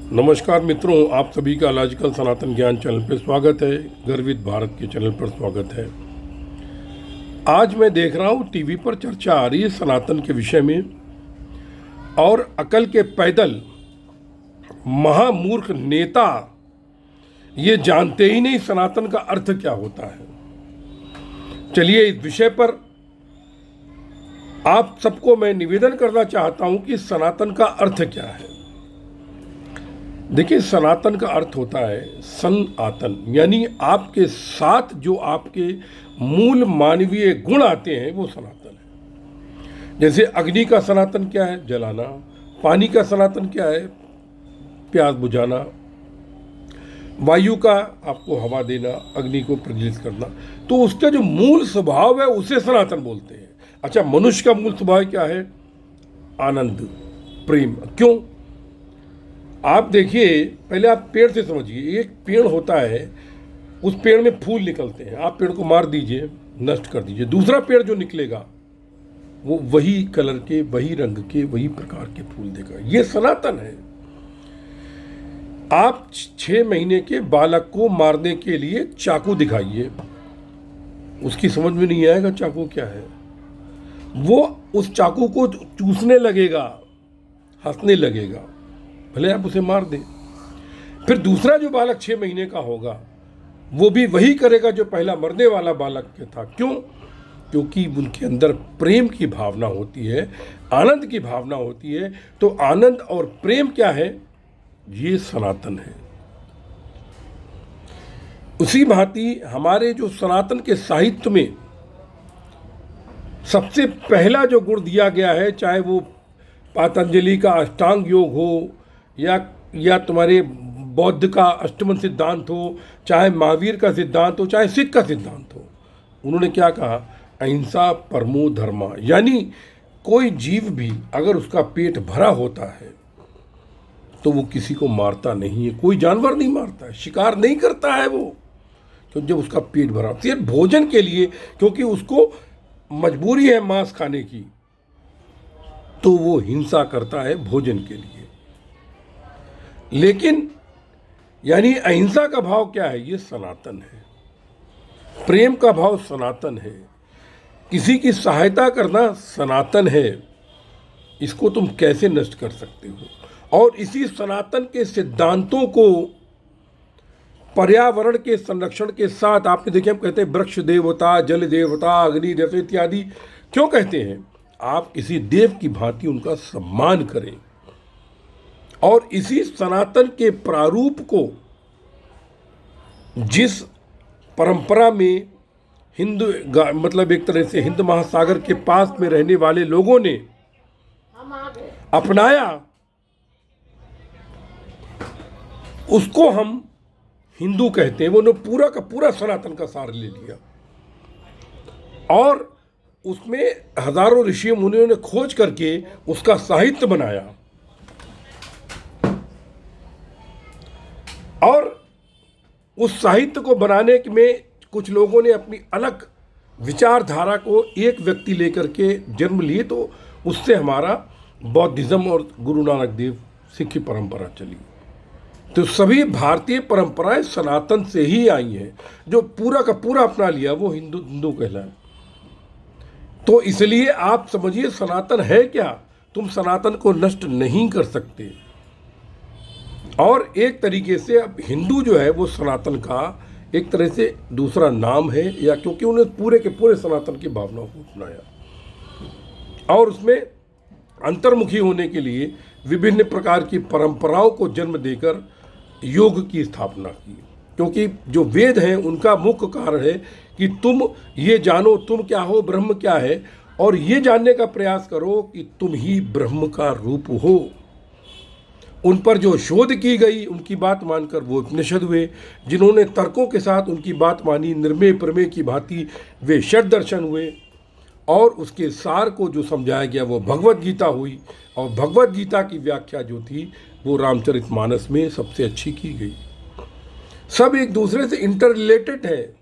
नमस्कार मित्रों, आप सभी का लॉजिकल सनातन ज्ञान चैनल पर स्वागत है। गर्वित भारत के चैनल पर स्वागत है। आज मैं देख रहा हूँ टीवी पर चर्चा आ रही है सनातन के विषय में, और अकल के पैदल महामूर्ख नेता ये जानते ही नहीं सनातन का अर्थ क्या होता है। चलिए इस विषय पर आप सबको मैं निवेदन करना चाहता हूँ कि सनातन का अर्थ क्या है। देखिए, सनातन का अर्थ होता है सनातन, यानी आपके साथ जो आपके मूल मानवीय गुण आते हैं वो सनातन है। जैसे अग्नि का सनातन क्या है? जलाना। पानी का सनातन क्या है? प्यास बुझाना। वायु का आपको हवा देना, अग्नि को प्रज्वलित करना। तो उसका जो मूल स्वभाव है उसे सनातन बोलते हैं। अच्छा, मनुष्य का मूल स्वभाव क्या है? आनंद, प्रेम। क्यों? आप देखिए, पहले आप पेड़ से समझिए। एक पेड़ होता है, उस पेड़ में फूल निकलते हैं। आप पेड़ को मार दीजिए, नष्ट कर दीजिए, दूसरा पेड़ जो निकलेगा वो वही कलर के, वही रंग के, वही प्रकार के फूल देगा। ये सनातन है। आप 6 महीने के बालक को मारने के लिए चाकू दिखाइए, उसकी समझ में नहीं आएगा चाकू क्या है। वो उस चाकू को चूसने लगेगा, हंसने लगेगा, भले आप उसे मार दें। फिर दूसरा जो बालक 6 महीने का होगा वो भी वही करेगा जो पहला मरने वाला बालक के था। क्यों? क्योंकि उनके अंदर प्रेम की भावना होती है, आनंद की भावना होती है। तो आनंद और प्रेम क्या है? ये सनातन है। उसी भांति हमारे जो सनातन के साहित्य में सबसे पहला जो गुण दिया गया है, चाहे वो पतंजलि का अष्टांग योग हो, या तुम्हारे बौद्ध का अष्टमन सिद्धांत हो, चाहे महावीर का सिद्धांत हो, चाहे सिख का सिद्धांत हो, उन्होंने क्या कहा? अहिंसा परमो धर्मा। यानी कोई जीव भी अगर उसका पेट भरा होता है तो वो किसी को मारता नहीं है, कोई जानवर नहीं मारता है, शिकार नहीं करता है वो, क्योंकि जब उसका पेट भरा सिर्फ भोजन के लिए, क्योंकि उसको मजबूरी है मांस खाने की, तो वो हिंसा करता है भोजन के लिए। लेकिन यानी अहिंसा का भाव क्या है? ये सनातन है। प्रेम का भाव सनातन है। किसी की सहायता करना सनातन है। इसको तुम कैसे नष्ट कर सकते हो? और इसी सनातन के सिद्धांतों को पर्यावरण के संरक्षण के साथ, आपने देखे हम कहते हैं वृक्ष देवता, जल देवता, अग्नि देवता इत्यादि। क्यों कहते हैं? आप किसी देव की भांति उनका सम्मान करें। और इसी सनातन के प्रारूप को जिस परंपरा में हिंदू मतलब एक तरह से हिंद महासागर के पास में रहने वाले लोगों ने अपनाया, उसको हम हिंदू कहते हैं। वो पूरा का पूरा सनातन का सार ले लिया, और उसमें हजारों ऋषि मुनियों ने खोज करके उसका साहित्य बनाया। और उस साहित्य को बनाने में कुछ लोगों ने अपनी अलग विचारधारा को एक व्यक्ति लेकर के जन्म लिए, तो उससे हमारा बौद्धिज्म और गुरु नानक देव सिख की परंपरा चली। तो सभी भारतीय परंपराएं सनातन से ही आई हैं। जो पूरा का पूरा अपना लिया वो हिंदू कहलाए। तो इसलिए आप समझिए सनातन है क्या? तुम सनातन को नष्ट नहीं कर सकते। और एक तरीके से अब हिंदू जो है वो सनातन का एक तरह से दूसरा नाम है, या क्योंकि उन्हें पूरे के पूरे सनातन की भावनाओं को अपनाया और उसमें अंतर्मुखी होने के लिए विभिन्न प्रकार की परंपराओं को जन्म देकर योग की स्थापना की। क्योंकि जो वेद हैं उनका मुख्य कारण है कि तुम ये जानो तुम क्या हो, ब्रह्म क्या है, और ये जानने का प्रयास करो कि तुम ही ब्रह्म का रूप हो। उन पर जो शोध की गई, उनकी बात मानकर वो उपनिषद हुए। जिन्होंने तर्कों के साथ उनकी बात मानी, निर्मेय प्रमेय की भांति वे षड दर्शन हुए। और उसके सार को जो समझाया गया वो भगवत गीता हुई। और भगवत गीता की व्याख्या जो थी वो रामचरितमानस में सबसे अच्छी की गई। सब एक दूसरे से इंटर रिलेटेड है।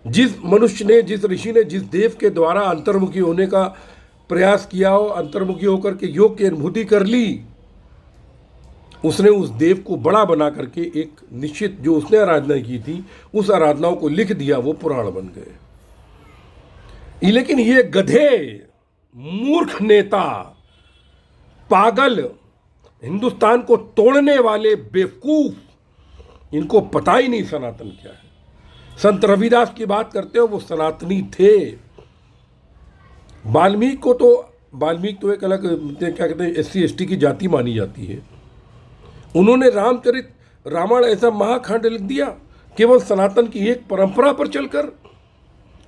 जिस मनुष्य ने, जिस ऋषि ने, जिस देव के द्वारा अंतर्मुखी होने का प्रयास किया हो, अंतर्मुखी होकर के योग की अनुभूति कर ली, उसने उस देव को बड़ा बना करके एक निश्चित जो उसने आराधना की थी उस आराधनाओं को लिख दिया, वो पुराण बन गए। लेकिन ये गधे, मूर्ख नेता, पागल, हिंदुस्तान को तोड़ने वाले बेवकूफ, इनको पता ही नहीं सनातन क्या है। संत रविदास की बात करते हो, वो सनातनी थे। वाल्मीकि तो एक अलग क्या कहते हैं, SC ST की जाति मानी जाती है। उन्होंने रामायण ऐसा महाकांड लिख दिया केवल सनातन की एक परंपरा पर चलकर,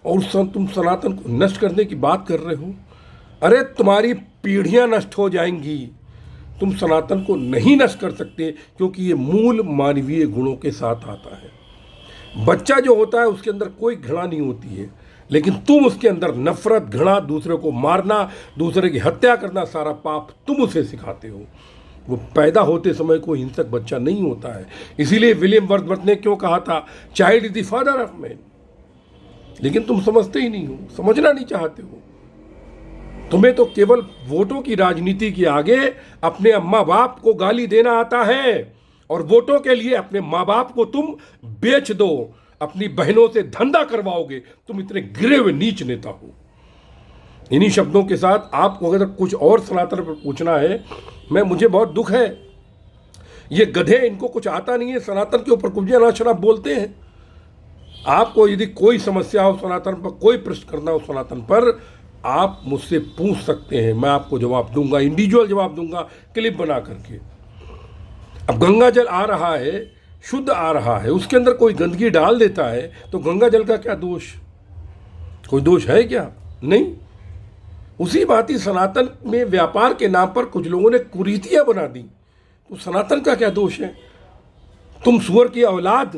और तुम सनातन को नष्ट करने की बात कर रहे हो। अरे तुम्हारी पीढ़ियां नष्ट हो जाएंगी, तुम सनातन को नहीं नष्ट कर सकते, क्योंकि ये मूल मानवीय गुणों के साथ आता है। बच्चा जो होता है उसके अंदर कोई घृणा नहीं होती है, लेकिन तुम उसके अंदर नफरत, घृणा, दूसरे को मारना, दूसरे की हत्या करना, सारा पाप तुम उसे सिखाते हो। वो पैदा होते समय कोई हिंसक बच्चा नहीं होता है। इसीलिए विलियम वर्dsworth ने क्यों कहा था, child is the father of man. लेकिन तुम समझते ही नहीं हो, समझना नहीं चाहते हो। तुम्हें तो केवल वोटों की राजनीति के आगे अपने अम्मा बाप को गाली देना आता है, और वोटों के लिए अपने माँ बाप को तुम बेच दो, अपनी बहनों से धंधा करवाओगे। तुम इतने गिरे हुए नीच नेता हो। इन्हीं शब्दों के साथ आपको अगर कुछ और सनातन पर पूछना है, मुझे बहुत दुख है, ये गधे, इनको कुछ आता नहीं है, सनातन के ऊपर कुछ ना शराब बोलते हैं। आपको यदि कोई समस्या हो सनातन पर, कोई प्रश्न करना हो सनातन पर, आप मुझसे पूछ सकते हैं, मैं आपको जवाब दूंगा, इंडिविजुअल जवाब दूंगा, क्लिप बना करके। अब गंगा जल आ रहा है, शुद्ध आ रहा है, उसके अंदर कोई गंदगी डाल देता है, तो गंगा जल का क्या दोष? कोई दोष है क्या? नहीं। उसी बात ही सनातन में व्यापार के नाम पर कुछ लोगों ने कुरीतियां बना दी, तो सनातन का क्या दोष है? तुम सुअर की औलाद,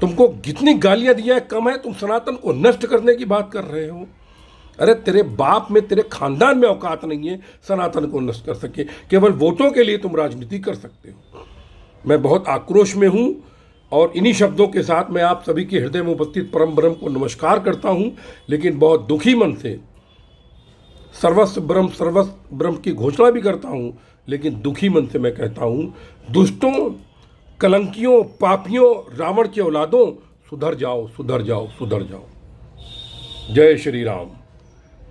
तुमको जितनी गालियां दिया कम है, तुम सनातन को नष्ट करने की बात कर रहे हो। अरे तेरे बाप में, तेरे खानदान में औकात नहीं है सनातन को नष्ट कर सके, केवल वोटों के लिए तुम राजनीति कर सकते हो। मैं बहुत आक्रोश में हूं, और इन्हीं शब्दों के साथ मैं आप सभी के हृदय में उपस्थित परम ब्रह्म को नमस्कार करता हूं, लेकिन बहुत दुखी मन से। सर्वस्व ब्रह्म की घोषणा भी करता हूं, लेकिन दुखी मन से मैं कहता हूं, दुष्टों, कलंकियों, पापियों, रावण के औलादों, सुधर जाओ, सुधर जाओ, सुधर जाओ। जय श्री राम।